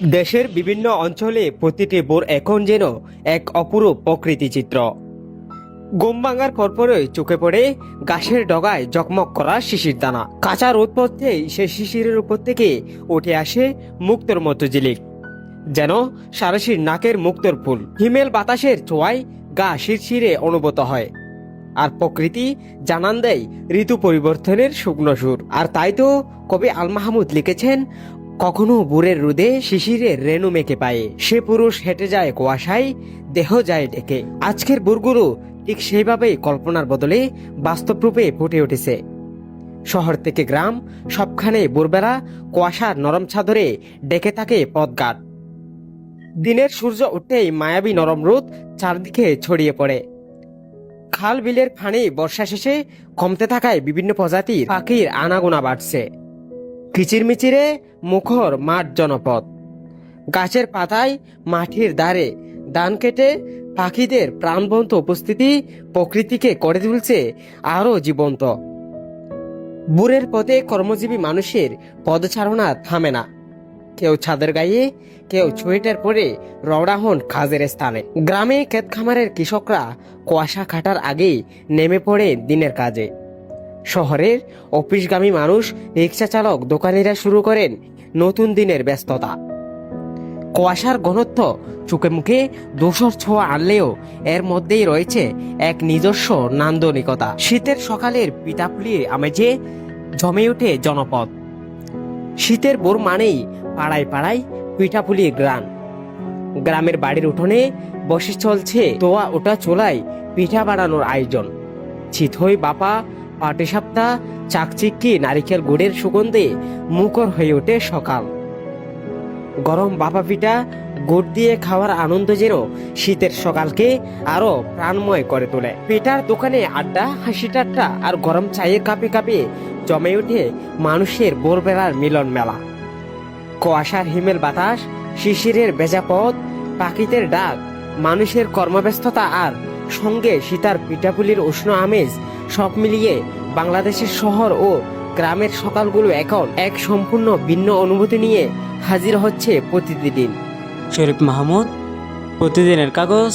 দেশের বিভিন্ন অঞ্চলে প্রতিটি ভোর এখন যেন এক অপরূপ প্রকৃতি চিত্র। ঘুম ভাঙার পরপরই চোখে পড়ে গাছের ডগায় জকমক করা শিশির দানা। কাঁচা রোদ পড়তেই সে শিশিরের উপর থেকে উঠে আসে মুক্তোর মতো ঝিলিক, যেন সারসীর নাকের মুক্তোর ফুল। হিমেল বাতাসের ছোঁয়ায় গা শিরশিরে অনুভূত হয়, আর প্রকৃতি জানান দেয় ঋতু পরিবর্তনের শুকনো সুর। আর তাই তো কবি আল মাহমুদ লিখেছেন, কখনো ভোরের রোদে শিশিরের রেণু মেখে পায়ে সে পুরুষ হেঁটে যায় কুয়াশায়, দেহ যায় ডেকে। আজকের ভোরগুলো ঠিক সেইভাবেই কল্পনার বদলে বাস্তব রূপে ফুটে উঠেছে। শহর থেকে গ্রাম, সবখানে ভোরবেলা কুয়াশার নরম চাদরে ডেকে থাকে পথঘাট। দিনের সূর্য উঠতেই মায়াবী নরম রোদ চারদিকে ছড়িয়ে পড়ে। খাল বিলের পানি বর্ষা শেষে কমতে থাকায় বিভিন্ন প্রজাতির পাখির আনাগোনা বাড়ছে। কিচিরমিচিরে মুখর মাঠ জনপদ। গাছের পাতায় মাটির ধারে ধান কেটে পাখিদের প্রাণবন্ত উপস্থিতি প্রকৃতিকে করে তুলছে আরো জীবন্ত। ভোরের পথে কর্মজীবী মানুষের পদচারণা থামে না। কেউ ছাদের গায়ে, কেউ সোয়েটার পরে রওনা হন কাজের স্থানে। গ্রামে ক্ষেত খামারের কৃষকরা কুয়াশা কাটার আগেই নেমে পড়ে দিনের কাজে। শহরের অফিসগামী মানুষ, রিক্সা চালক, দোকানিরা শুরু করেন নতুন দিনের ব্যস্ততা। কুয়াশার ঘনত্ব চোখে মুখে ধূসর ছোঁয়া আনলেও এর মধ্যেই রয়েছে এক নিজস্ব নান্দনিকতা। শীতের সকালের পিঠাপুলির আমেজে জমে ওঠে জনপদ। শীতের ভোর মানেই পাড়ায় পাড়ায় পিঠাপুলির গ্রান। গ্রামের বাড়ির উঠোনে বসে চলছে তোয়া ওটা চোলায় পিঠা বানানোর আয়োজন। চিতই বাপা, পাটিসাপটা, চাকচিক্কি, নারিকেল গুড়ের সুগন্ধে মুখর হয়ে ওঠে সকাল। গরম বাপা পিঠা গুড় দিয়ে খাওয়ার আনন্দ যেন শীতের সকালকে আরো প্রাণময় করে তোলে। পিঠার দোকানে আড্ডা, হাসি ঠাট্টা আর গরম চায়ের কাপে কাপে জমে ওঠে মানুষের ভোরবেলার মিলন মেলা। কুয়াশার হিমেল বাতাস, শিশিরের ভেজা পথ, পাখিদের ডাক, মানুষের কর্মব্যস্ততা আর সঙ্গে শীতার পিঠাপুলির উষ্ণ আমেজ, সব মিলিয়ে বাংলাদেশের শহর ও গ্রামের সকালগুলো এখন এক সম্পূর্ণ ভিন্ন অনুভূতি নিয়ে হাজির হচ্ছে প্রতিদিন। শরীফ মাহমুদ, প্রতিদিনের কাগজ।